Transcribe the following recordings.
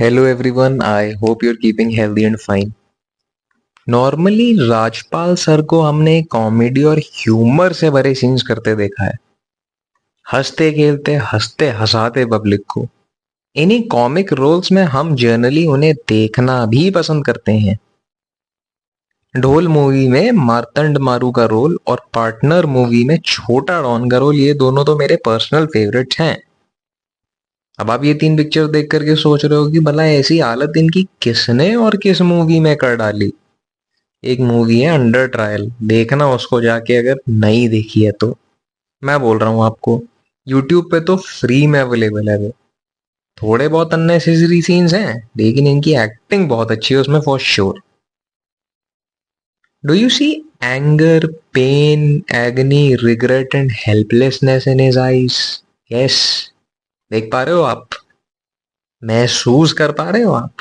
Hello everyone, I hope you're keeping healthy and fine. Normally Rajpal sir को हमने comedy और humour से भरे सीन्स करते देखा है। हंसते खेलते हंसते हंसाते पब्लिक को। इन्हीं कॉमिक रोल्स में हम जनरली उन्हें देखना भी पसंद करते हैं। ढोल मूवी में मार्तंड मारू का रोल और पार्टनर मूवी में छोटा डॉन का रोल, ये दोनों तो मेरे पर्सनल फेवरेट्स हैं। अब आप ये तीन पिक्चर देख करके सोच रहे हो कि भला ऐसी हालत इनकी किसने और किस मूवी में कर डाली। एक मूवी है अंडर ट्रायल, देखना उसको जाके अगर नहीं देखी है तो। मैं बोल रहा हूँ आपको, यूट्यूब पे तो फ्री में अवेलेबल है वो। थोड़े बहुत अननेसेसरी सीन्स हैं लेकिन इनकी एक्टिंग बहुत अच्छी है उसमें for sure. Do you see anger, pain, agony, regret and helplessness in his eyes? Yes, देख पा रहे हो आप? महसूस कर पा रहे हो आप?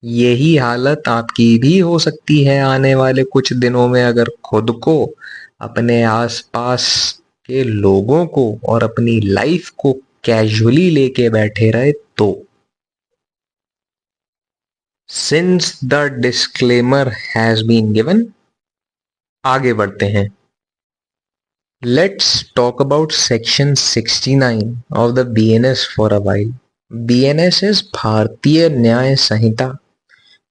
यही हालत आपकी भी हो सकती है आने वाले कुछ दिनों में, अगर खुद को, अपने आसपास के लोगों को और अपनी लाइफ को कैजुअली लेके बैठे रहे तो। Since the disclaimer has been given, आगे बढ़ते हैं। Let's talk about section 69 of the BNS for a while. BNS is Bharatiya Nyaya Sanhita,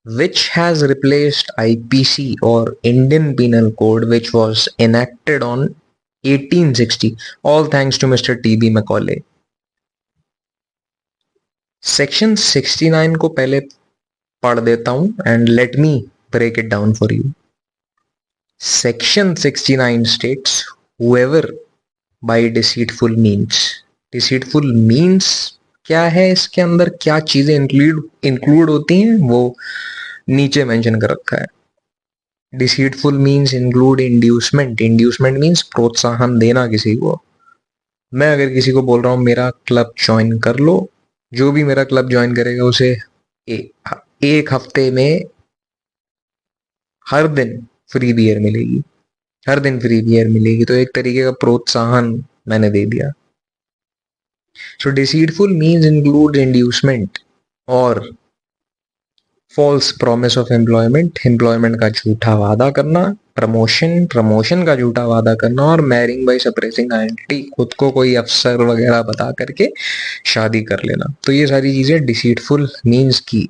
which has replaced IPC or Indian Penal Code, which was enacted on 1860, all thanks to Mr. T.B. Macaulay. Section 69 को पहले पढ़ देता हूं and let me break it down for you. Section 69 states whoever by deceitful means। Deceitful means क्या है, इसके अंदर क्या चीजें इंक्लूड होती हैं वो नीचे मेंशन कर रखा है। Deceitful means include inducement. Inducement means प्रोत्साहन देना किसी को। मैं अगर किसी को बोल रहा हूँ मेरा क्लब ज्वाइन कर लो, जो भी मेरा क्लब ज्वाइन करेगा उसे एक हफ्ते में हर दिन फ्री बियर मिलेगी, हर दिन फ्री बियर मिलेगी, तो एक तरीके का प्रोत्साहन मैंने दे दिया। So deceitful means include inducement और false promise of employment, employment का झूठा वादा करना, प्रमोशन, प्रमोशन का झूठा वादा करना, और मैरिंग बाय सप्रेसिंग आइडेंटिटी, खुद को कोई अफसर वगैरह बता करके शादी कर लेना। तो ये सारी चीजें डिसीटफुल मीन्स की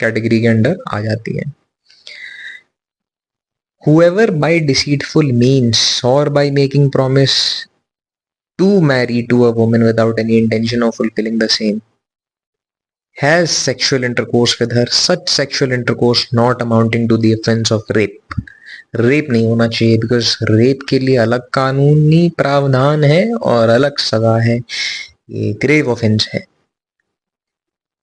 कैटेगरी के अंडर आ जाती हैं। Whoever by deceitful means or by making promise to marry to a woman without any intention of fulfilling the same has sexual intercourse with her, such sexual intercourse not amounting to the offense of rape। Rape नहीं होना चाहिए, because rape के लिए अलग कानूनी प्रावधान है और अलग सजा है, ये ग्रेव ऑफेंस है।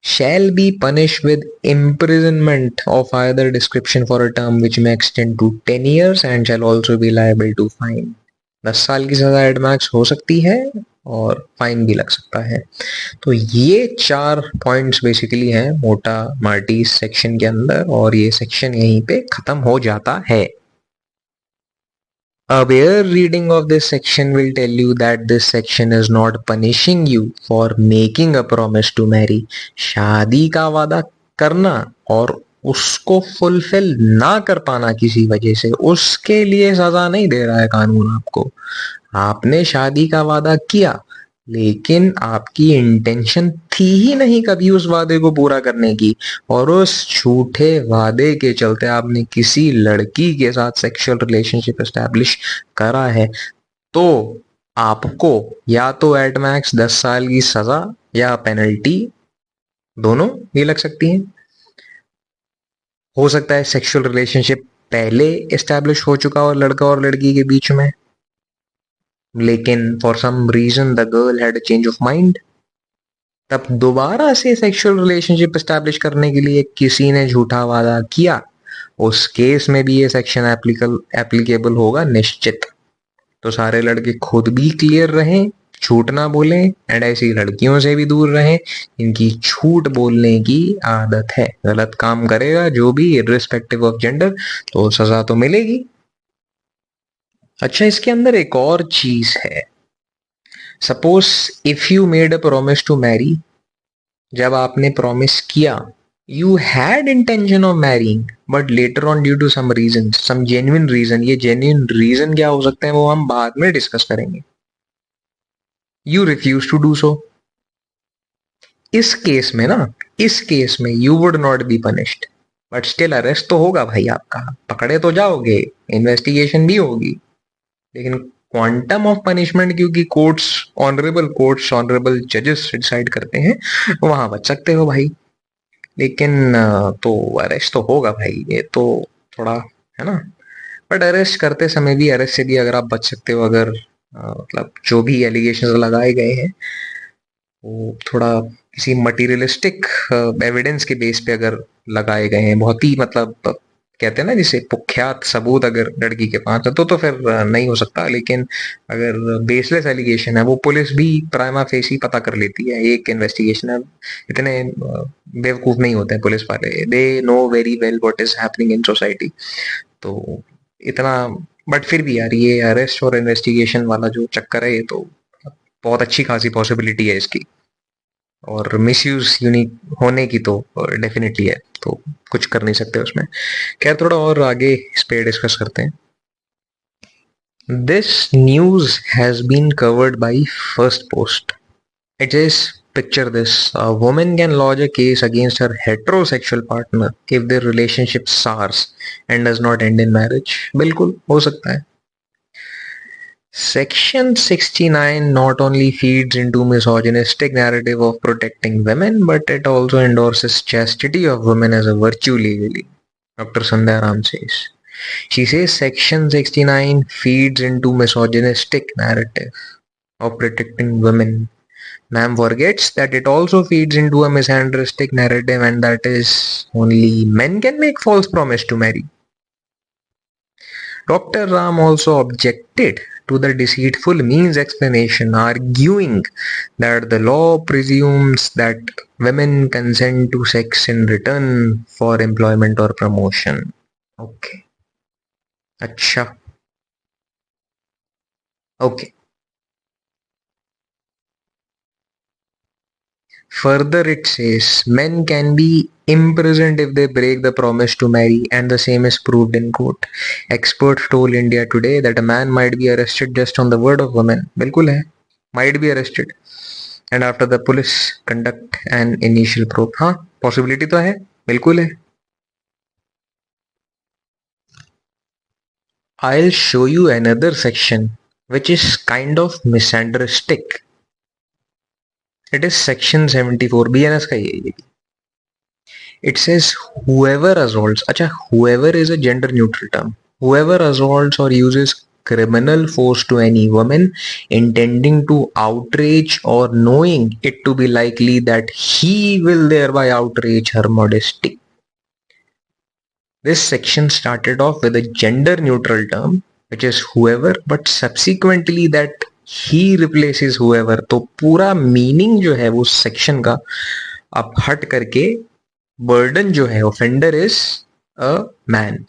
Shall be punished with imprisonment of either description for a term which may extend to 10 years and shall also be liable to fine। 10 साल की सजा एड मैक्स हो सकती है और फाइन भी लग सकता है। तो ये 4 पॉइंट्स बेसिकली हैं मोटा मार्टी इस सेक्शन के अंदर, और ये सेक्शन यहीं पे खत्म हो जाता है। A bare reading of this section will tell you that this section is not punishing you for making a promise to marry। शादी का वादा करना और उसको फुलफिल ना कर पाना किसी वजह से, उसके लिए सजा नहीं दे रहा है कानून आपको। आपने शादी का वादा किया लेकिन आपकी इंटेंशन थी ही नहीं कभी उस वादे को पूरा करने की, और उस झूठे वादे के चलते आपने किसी लड़की के साथ सेक्सुअल रिलेशनशिप एस्टैब्लिश करा है, तो आपको या तो एट मैक्स 10 साल की सजा या पेनल्टी, दोनों ही लग सकती हैं। हो सकता है सेक्सुअल रिलेशनशिप पहले एस्टैब्लिश हो चुका हो लड़का और लड़की के बीच में, लेकिन for some reason the girl had a change of mind, तब दोबारा से सेक्सुअल रिलेशनशिप एस्टैब्लिश करने के लिए किसी ने झूठा वादा किया, उस केस में भी ये सेक्शन एप्लीकेबल होगा निश्चित। तो सारे लड़के खुद भी क्लियर रहें, झूठ ना बोलें, एंड ऐसी लड़कियों से भी दूर रहें। इनकी झूठ बोलने की आदत है, गलत काम करेगा जो भी इर्रिस्पेक्टिव ऑफ जेंडर तो सजा तो मिलेगी। अच्छा, इसके अंदर एक और चीज है। Suppose if you made a promise to marry जब आपने प्रॉमिस किया, you had intention of marrying, but later on due to some reason, some genuine reason, ये जेन्युइन रीजन क्या हो सकते हैं वो हम बाद में डिस्कस करेंगे, you refuse to do so. इस केस में ना, इस केस में you would not be punished, but still arrest तो होगा भाई आपका, पकड़े तो जाओगे, इन्वेस्टिगेशन भी होगी, लेकिन क्वांटम ऑफ पनिशमेंट क्योंकि कोर्ट्स ऑनरेबल जजेस डिसाइड करते हैं, वहां बच सकते हो भाई। लेकिन तो अरेस्ट तो होगा भाई, ये तो थोड़ा है ना। बट अरेस्ट करते समय भी, अरेस्ट से भी अगर आप बच सकते हो, अगर मतलब जो भी एलिगेशन लगाए गए हैं वो थोड़ा किसी मटीरियलिस्टिक एविडेंस के बेस पे अगर लगाए गए हैं, बहुत ही मतलब कहते हैं ना जिसे कुख्यात सबूत अगर लड़की के पास है तो फिर नहीं हो सकता। लेकिन अगर बेसलेस एलिगेशन है, वो पुलिस भी प्राइमा फेसी पता कर लेती है, एक इन्वेस्टिगेशन है। इतने बेवकूफ नहीं होते हैं पुलिस वाले, they know very well what is happening in society. तो इतना, बट फिर भी यार ये अरेस्ट और इन्वेस्टिगेशन वाला जो चक्कर है, ये तो बहुत अच्छी खासी पॉसिबिलिटी है इसकी, और मिसयूज यूनिक होने की तो डेफिनेटली है, तो कुछ कर नहीं सकते उसमें। खैर थोड़ा और आगे इस पे डिस्कस करते हैं। This news has been covered by Firstpost. It is, picture this, a woman can lodge a case against her heterosexual partner if their relationship sours and does not end in marriage। बिल्कुल हो सकता है। Section 69 not only feeds into misogynistic narrative of protecting women, but it also endorses chastity of women as a virtue legally, Dr. Sandhya Ram says. She says Section 69 feeds into misogynistic narrative of protecting women. Ma'am forgets that it also feeds into a misandristic narrative, and that is only men can make false promise to marry. Dr. Ram also objected to the deceitful means explanation, arguing that the law presumes that women consent to sex in return for employment or promotion. Okay. अच्छा. Okay. Further, it says men can be imprisoned if they break the promise to marry, and the same is proved in court. Experts told India Today that a man might be arrested just on the word of woman. बिल्कुल है, might be arrested, and after the police conduct an initial probe. हाँ, possibility तो है, बिल्कुल है। I'll show you another section which is kind of misandristic. It is section 74, BNS का ये। It says whoever assaults, acha, whoever is a gender neutral term, whoever assaults or uses criminal force to any woman intending to outrage or knowing it to be likely that he will thereby outrage her modesty. This section started off with a gender neutral term which is whoever, but subsequently that he replaces whoever, तो पूरा meaning जो है वो section का आप हट करके burden जो है, offender is a man.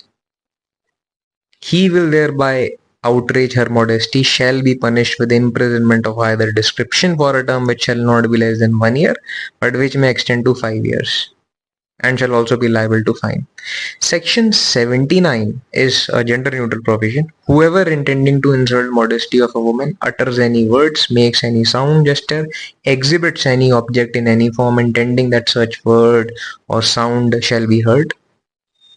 He will thereby outrage her modesty shall be punished with imprisonment of either description for a term which shall not be less than 1 year but which may extend to 5 years and shall also be liable to fine. Section 79 is a gender neutral provision. Whoever intending to insult modesty of a woman utters any words, makes any sound, gesture, exhibits any object in any form intending that such word or sound shall be heard.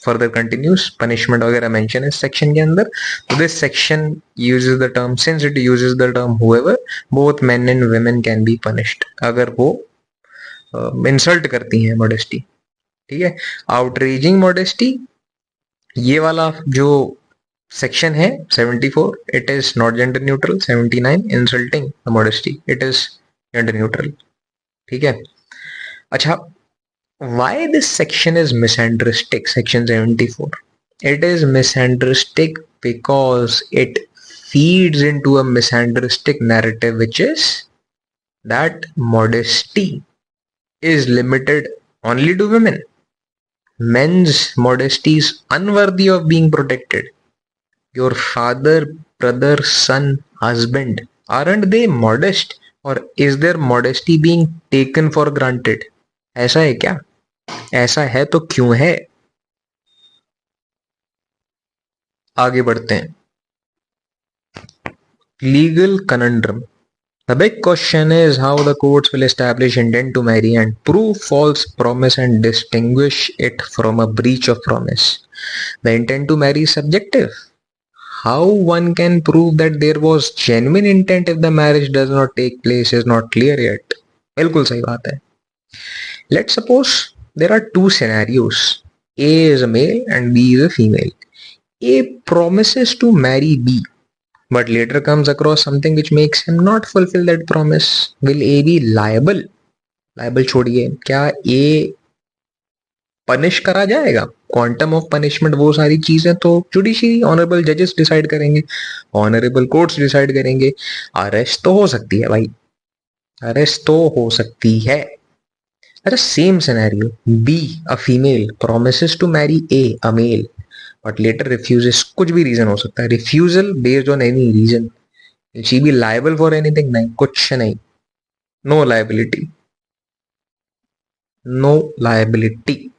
Further continues, punishment वगैरह mention है section के अंदर। So this section uses the term, since it uses the term whoever, both men and women can be punished अगर वो insult करती हैं modesty। ठीक है, आउटरीजिंग मॉडेस्टी ये वाला जो सेक्शन है 74, it is not gender neutral. 79 insulting modesty, it is gender neutral. ठीक है, अच्छा, why this section is misandristic? Section 74, it is misandristic because it feeds into a misandristic narrative which is that modesty is limited only to women. Men's modesty is unworthy of being protected. Your father, brother, son, husband, aren't they modest? Or is their modesty being taken for granted? ऐसा है क्या? ऐसा है तो क्यों है? आगे बढ़ते हैं। Legal conundrum. The big question is how the courts will establish intent to marry and prove false promise and distinguish it from a breach of promise. The intent to marry is subjective. How one can prove that there was genuine intent if the marriage does not take place is not clear yet. बिल्कुल सही बात है. Let's suppose there are two scenarios. A is a male and B is a female. A promises to marry B, but later comes across something which makes him not fulfill that promise. Will A be liable? Liable छोड़िए, क्या ए punish करा जाएगा? Quantum of punishment, वो सारी चीजें तो judiciary honourable जजेस decide करेंगे, ऑनरेबल कोर्ट्स डिसाइड करेंगे. अरेस्ट तो हो सकती है भाई, अरेस्ट तो हो सकती है. अच्छा, same scenario, be a female promises to marry a a male but later refuses. कुछ भी रीजन हो सकता है, refusal based on any reason. She be liable for anything? नहीं, कुछ नहीं. No liability, no liability.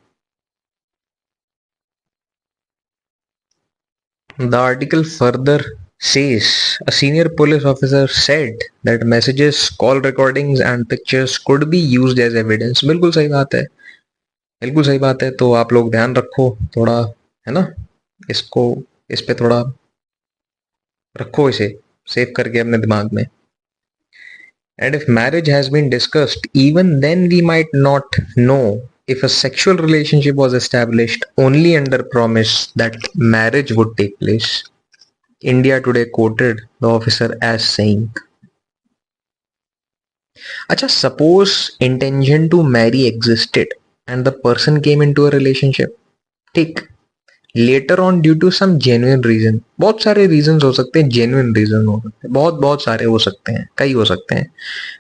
The article further says a senior police officer said that messages, call recordings and pictures could be used as evidence. बिल्कुल सही बात है, बिल्कुल सही बात है. तो आप लोग ध्यान रखो थोड़ा, है ना, इसको, इस पे थोड़ा रखो, इसे सेव करके अपने दिमाग में. And if marriage has been discussed, even then we might not know if a sexual relationship was established only under promise that marriage would take place. India Today quoted the officer as saying, Acha, suppose intention to marry existed and the person came into a relationship. ठीक, later on due to some genuine reason. बहुत सारे reason हो सकते हैं, genuine reason हो सकते हैं, बहुत बहुत सारे हो सकते हैं, कई हो सकते हैं.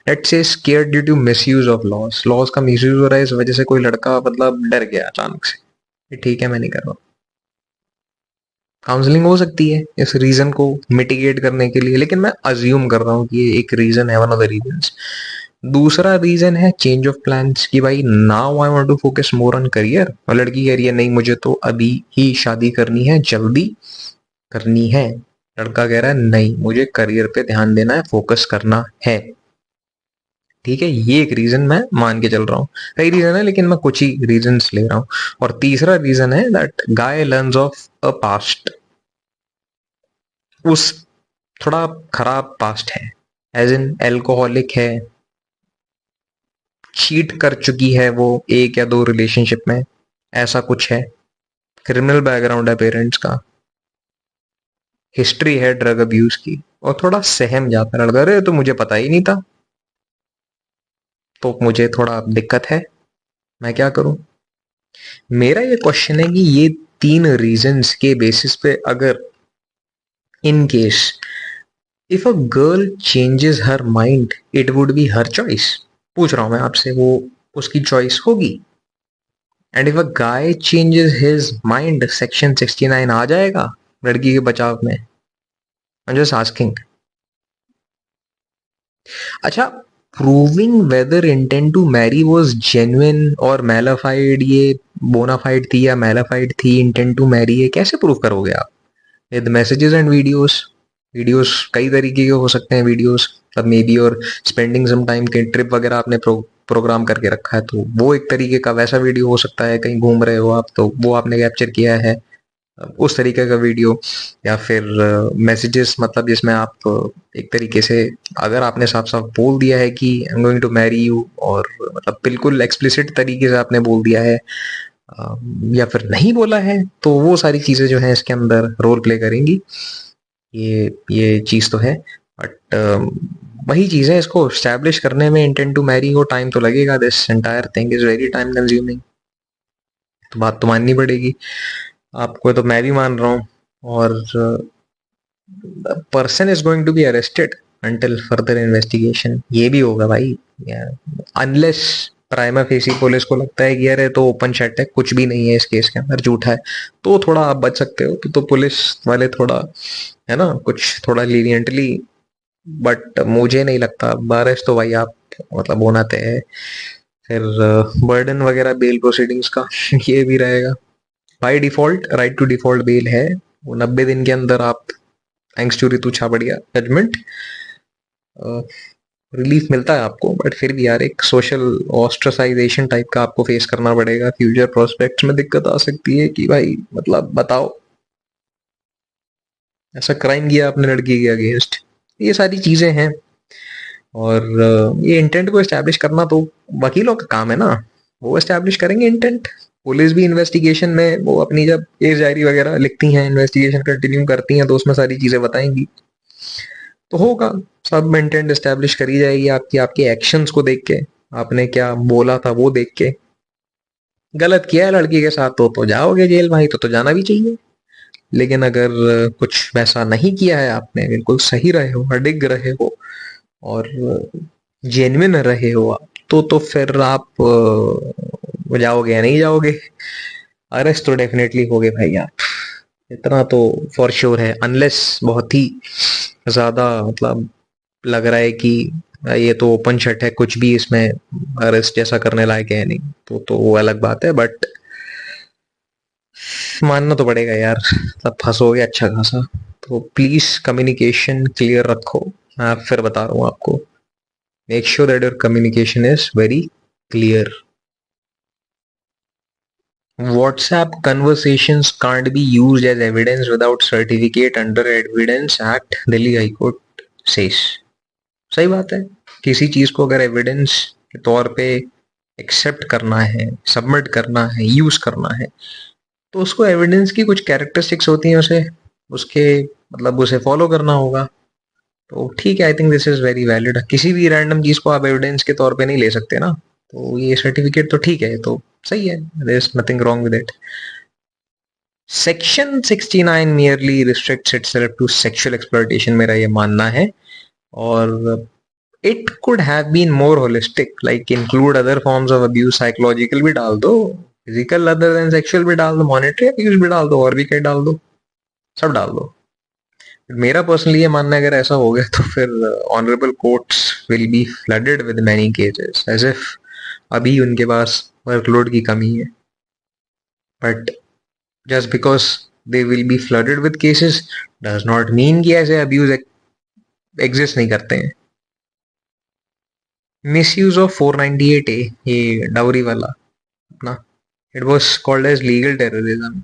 Let's say scared due to misuse of laws. Laws का मिसयूज हो रहा है, इस वजह से कोई लड़का मतलब डर गया अचानक से, ठीक है मैं नहीं कर रहा. काउंसलिंग हो सकती है इस रीजन को मिटिगेट करने के लिए, लेकिन मैं अज्यूम कर रहा हूँ कि ये एक रीजन है, वन ऑफ द रीजंस. दूसरा रीजन है चेंज ऑफ प्लान्स, कि भाई now I want to focus more on career, और लड़की कह रही है नहीं मुझे तो अभी ही शादी करनी है, जल्दी करनी है. लड़का कह रहा है नहीं मुझे करियर पे ध्यान देना है, फोकस करना है. ठीक है, ये एक रीजन मैं मान के चल रहा हूँ. कई रीजन है लेकिन मैं कुछ ही रीजन ले रहा हूँ. और तीसरा रीजन है that guy learns of a past. उस थोड़ा खराब पास्ट है, एज इन एल्कोहलिक है, चीट कर चुकी है वो एक या दो रिलेशनशिप में, ऐसा कुछ है, क्रिमिनल बैकग्राउंड है पेरेंट्स का, हिस्ट्री है ड्रग अब्यूज की, और थोड़ा सहम जाता है लड़का, अरे तो मुझे पता ही नहीं था, तो मुझे थोड़ा दिक्कत है, मैं क्या करूं. मेरा ये क्वेश्चन है कि ये तीन रीजंस के बेसिस पे अगर in case if a girl changes her mind it would be her choice. पूछ रहा हूं मैं आपसे, वो उसकी चॉइस होगी. And if a guy changes his mind, section 69 आ जाएगा लड़की के बचाव में. I am just asking. अच्छा, proving whether intent to marry was genuine और मैलाफाइड, ये बोनाफाइड थी या मैलाफाइड थी इंटेंट टू मैरी, ये कैसे प्रूव करोगे आप? With messages and videos. Videos कई तरीके के हो सकते हैं वीडियोस, तब मे बी, और स्पेंडिंग सम टाइम के ट्रिप वगैरह आपने प्रोग्राम करके रखा है तो वो एक तरीके का वैसा वीडियो हो सकता है. कहीं घूम रहे हो आप तो वो आपने कैप्चर किया है, उस तरीके का वीडियो. या फिर मैसेजेस, मतलब जिसमें आप एक तरीके से, अगर आपने साफ साफ बोल दिया है कि I am going to marry you, और मतलब बिल्कुल एक्सप्लिसिट तरीके से आपने बोल दिया है, या फिर नहीं बोला है, तो वो सारी चीजें जो है इसके अंदर रोल प्ले करेंगी. ये चीज तो है, बट वही चीज है, इसको स्टैब्लिश करने में इंटेंट टू मैरी को टाइम तो लगेगा. This entire thing is very time consuming. तो बात तो माननी पड़ेगी आपको, तो मैं भी मान रहा हूँ. और person is going to be arrested until further investigation, ये भी होगा भाई. अनलेस प्राइमा फेसी पुलिस को लगता है कि अरे तो ओपन शट है, कुछ भी नहीं है इस केस के अंदर, झूठा है, तो थोड़ा आप बच सकते हो. तो पुलिस वाले थोड़ा, है ना, कुछ थोड़ा लीनियंटली. बट मुझे नहीं लगता, बारिश तो भाई आप मतलब होना तय है. फिर बर्डन वगैरह बेल प्रोसीडिंग्स का ये भी रहेगा। By default right to default bail है, वो 90 दिन के अंदर आप thanks to Ritu Chhabria judgment relief मिलता है आपको। बट फिर भी यार एक सोशल ऑस्ट्रसाइजेशन टाइप का आपको फेस करना पड़ेगा। फ्यूचर प्रोस्पेक्ट्स में दिक्कत आ सकती है कि भाई मतलब बताओ ऐसा क्राइम किया आपने लड़की के अगेंस्ट, ये सारी चीजें हैं। और ये इंटेंट को एस्टैब्लिश करना तो वकीलों का काम है ना, वो एस्टैब्लिश करेंगे इंटेंट। पुलिस भी इन्वेस्टिगेशन में वो अपनी जब केस डायरी वगैरह लिखती हैं, इन्वेस्टिगेशन कंटिन्यू करती हैं, तो उसमें सारी चीजें बताएंगी, तो होगा सब इंटेंट एस्टैब्लिश करी जाएगी आपकी, आपके एक्शंस को देख के, आपने क्या बोला था वो देख के। गलत किया है लड़की के साथ तो जाओगे जेल भाई, तो जाना भी चाहिए। लेकिन अगर कुछ वैसा नहीं किया है आपने, बिल्कुल सही रहे हो, अडिग रहे हो और जेन्युइन रहे हो आप, तो फिर आप जाओगे या नहीं जाओगे? अरेस्ट तो डेफिनेटली होगे भाई आप, इतना तो फॉर श्योर है। अनलेस बहुत ही ज्यादा मतलब लग रहा है कि ये तो ओपन शट है, कुछ भी इसमें अरेस्ट जैसा करने लायक है नहीं, तो वो अलग बात है। बट मानना तो पड़ेगा यार, तब फंसोगे अच्छा खासा। तो प्लीज कम्युनिकेशन क्लियर रखो। मैं फिर बता रहा हूँ आपको, make sure that your communication is very clear. WhatsApp conversations can't be used as evidence without certificate under Evidence Act, Delhi high court says। सही बात है, किसी चीज को अगर एविडेंस के तौर पे एक्सेप्ट करना है, सबमिट करना है, यूज करना है, तो उसको एविडेंस की कुछ कैरेक्टरिस्टिक्स होती हैं, उसे उसके मतलब उसे फॉलो करना होगा। तो ठीक है, I think this is very valid. किसी भी रैंडम चीज को आप एविडेंस के तौर पे नहीं ले सकते ना, तो ये सर्टिफिकेट तो ठीक है, तो सही है, there is nothing wrong with it. Section 69 merely restricts itself to sexual exploitation, मेरा ये मानना है। और it could have been more holistic, like include other forms of abuse, psychological भी डाल दो, फिजिकल अदर देन सेक्सुअल भी डाल दो, मॉनेटरी अब्यूज भी डाल दो, और भी क्या डाल दो, सब डाल दो। मेरा पर्सनली ये मानना है अगर ऐसा हो गया तो फिर honourable courts will be flooded with many cases, as if अभी उनके पास वर्कलोड की कमी है। But just because they will be flooded with cases does not mean कि ऐसे अब्यूज एग्जिस्ट नहीं करते हैं। मिसयूज ऑफ 498A, ये डाउरी वाला अपना, it was called as legal terrorism.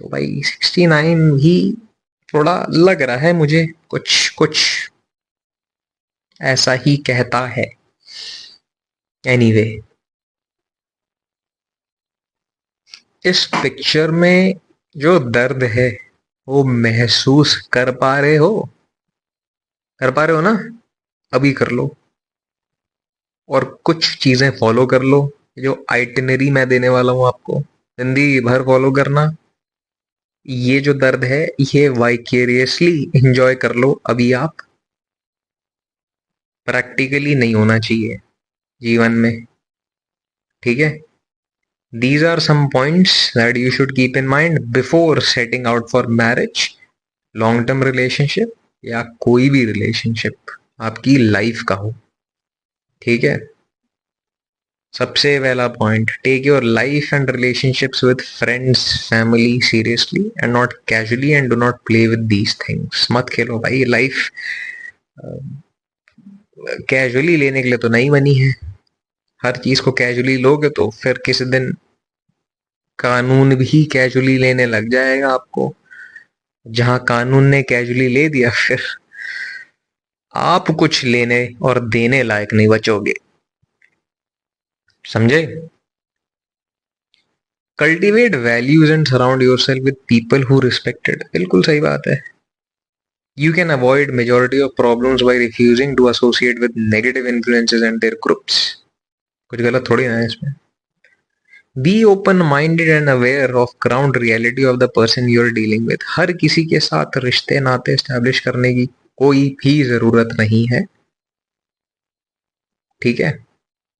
तो भाई 69 ही थोड़ा लग रहा है मुझे, कुछ कुछ ऐसा ही कहता है। एनीवे anyway, इस पिक्चर में जो दर्द है वो महसूस कर पा रहे हो ना? अभी कर लो और कुछ चीजें फॉलो कर लो, जो आइटिनरी मैं देने वाला हूं आपको, जिंदगी भर फॉलो करना। ये जो दर्द है ये वाइकेरियसली एंजॉय कर लो अभी आप। प्रैक्टिकली नहीं होना चाहिए जीवन में, ठीक है? These are some points that you should keep in mind before setting out for marriage, long term relationship या कोई भी रिलेशनशिप आपकी लाइफ का हो, ठीक है? सबसे पहला point, take your life and relationships with friends family seriously and not casually, and do not play with these things. मत खेलो भाई, लाइफ कैजुअली लेने के लिए तो नहीं बनी है। हर चीज को कैजुअली लोगे तो फिर किसी दिन कानून भी कैजुअली लेने लग जाएगा आपको। जहां कानून ने कैजुअली ले दिया, फिर आप कुछ लेने और देने लायक नहीं बचोगे, समझे? Cultivate values and surround yourself with people who respected, बिल्कुल सही बात है। You can avoid majority of problems by refusing to associate with negative influences and their groups. कुछ गलत थोड़ी ना है इसमें। Be open minded and aware of ground reality of the person you are dealing with. हर किसी के साथ रिश्ते नाते स्टैब्लिश करने की कोई भी जरूरत नहीं है, ठीक है?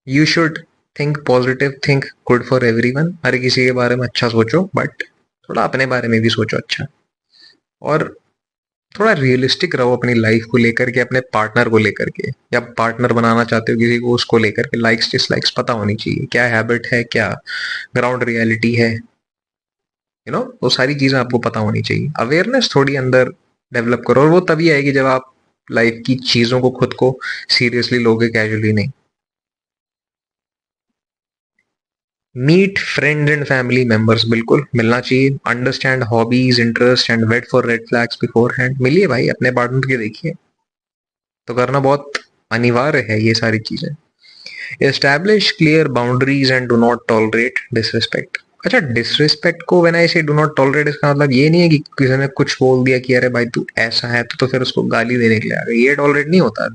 You should think positive, think good for everyone. हर किसी के बारे में अच्छा सोचो, बट थोड़ा अपने बारे में भी सोचो अच्छा। और थोड़ा रियलिस्टिक रहो अपनी लाइफ को लेकर के, अपने पार्टनर को लेकर के, या पार्टनर बनाना चाहते हो किसी को, उसको लेकर के लाइक्स डिसलाइक्स पता होनी चाहिए, क्या हैबिट है, क्या ग्राउंड रियलिटी है, वो सारी चीजें आपको पता होनी चाहिए। अवेयरनेस थोड़ी अंदर डेवलप करो, और वो तभी आएगी जब आप लाइफ की चीजों को, खुद को सीरियसली लोगे, कैजुअली नहीं। Meet friends and family members, बिल्कुल मिलना चाहिए। Understand hobbies, interest and wait for red flags beforehand. मिलिए भाई, अपने पार्टनर के देखिए, तो करना बहुत अनिवार्य है ये सारी चीजें। Establish clear boundaries and do not tolerate disrespect. अच्छा, डिसरिस्पेक्ट को व्हेन आई से डू नॉट टॉलरेट, इसका मतलब ये नहीं है कि किसी ने कुछ बोल दिया कि अरे भाई तू ऐसा है, तो फिर उसको गाली देने के लिए आ गए, ये टॉलरेट नहीं होता।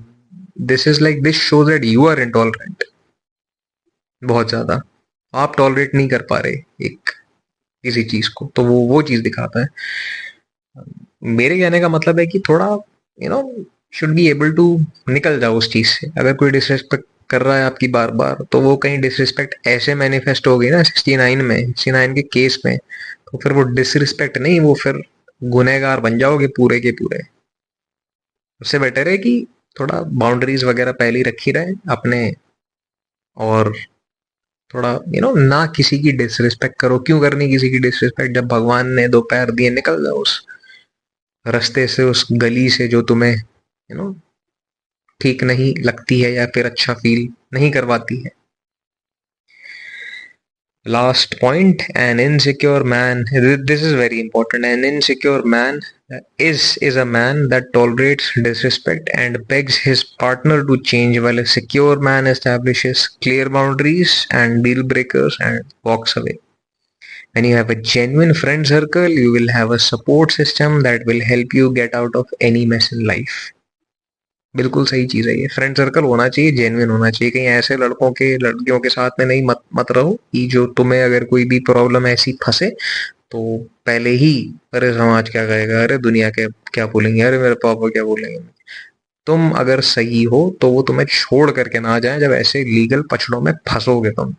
This is like, this shows that you are intolerant, बहुत ज्यादा आप टॉलरेट नहीं कर पा रहे एक किसी चीज को, तो वो चीज दिखाता है। मेरे कहने का मतलब है कि थोड़ा no should be able to निकल जाओ उस चीज से। अगर कोई डिसरिस्पेक्ट कर रहा है आपकी बार बार, तो वो कहीं डिसरिस्पेक्ट ऐसे मैनिफेस्ट हो गई ना 69 में, 69 के केस में, तो फिर वो डिसरिस्पेक्ट नहीं, वो फिर गुनहगार बन जाओगे पूरे के पूरे। उससे बेटर है कि थोड़ा बाउंड्रीज वगैरह पहले ही रखी रहे अपने, और थोड़ा ना किसी की डिसरिस्पेक्ट करो। क्यों करनी किसी की डिसरिस्पेक्ट, जब भगवान ने दो पैर दिए, निकल जाओ उस रास्ते से, उस गली से जो तुम्हें ठीक नहीं लगती है, या फिर अच्छा फील नहीं करवाती है। Last point, an insecure man, this is very important, an insecure man is a man that tolerates disrespect and begs his partner to change, while a secure man establishes clear boundaries and deal breakers and walks away. When you have a genuine friend circle, you will have a support system that will help you get out of any mess in life. बिल्कुल सही चीज है ये, friend circle होना चाहिए, genuine होना चाहिए। कहीं ऐसे लड़कों के लड़कियों के साथ में नहीं मत रहो कि जो तुम्हें अगर कोई भी प्रॉब्लम ऐसी फंसे, तो पहले ही अरे समाज क्या कहेगा, अरे दुनिया के क्या बोलेंगे, अरे मेरे पापा क्या बोलेंगे। तुम अगर सही हो तो वो तुम्हें छोड़ करके ना जाए जब ऐसे लीगल पछड़ों में फंसोगे तुम।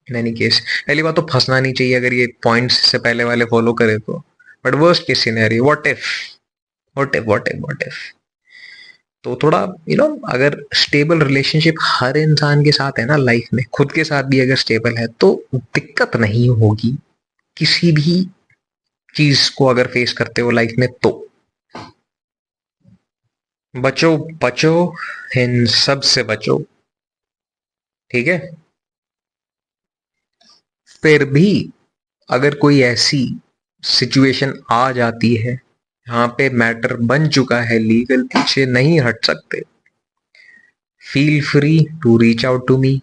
इन एनी केस, पहली बात तो फंसना नहीं चाहिए अगर ये पॉइंट्स से पहले वाले फॉलो करे तो। But worst case scenario, what if तो थोड़ा अगर स्टेबल रिलेशनशिप हर इंसान के साथ है ना लाइफ में, खुद के साथ भी अगर स्टेबल है, तो दिक्कत नहीं होगी किसी भी चीज को अगर फेस करते हो लाइफ में। तो बचो बचो, इन सब से बचो, ठीक है। फिर भी अगर कोई ऐसी सिचुएशन आ जाती है यहाँ पे मैटर बन चुका है लीगल, पीछे नहीं हट सकते, feel free to reach out to me,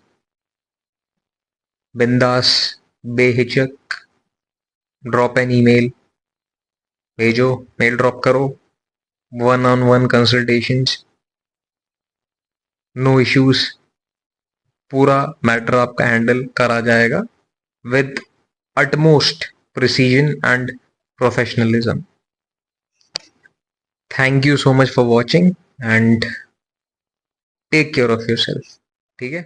बिंदास, बेहिचक, ड्रॉप एन ईमेल, भेजो, मेल ड्रॉप करो, one on one consultations, no issues, पूरा मैटर आपका हैंडल करा जाएगा with utmost precision and professionalism. Thank you so much for watching and take care of yourself. ठीक है।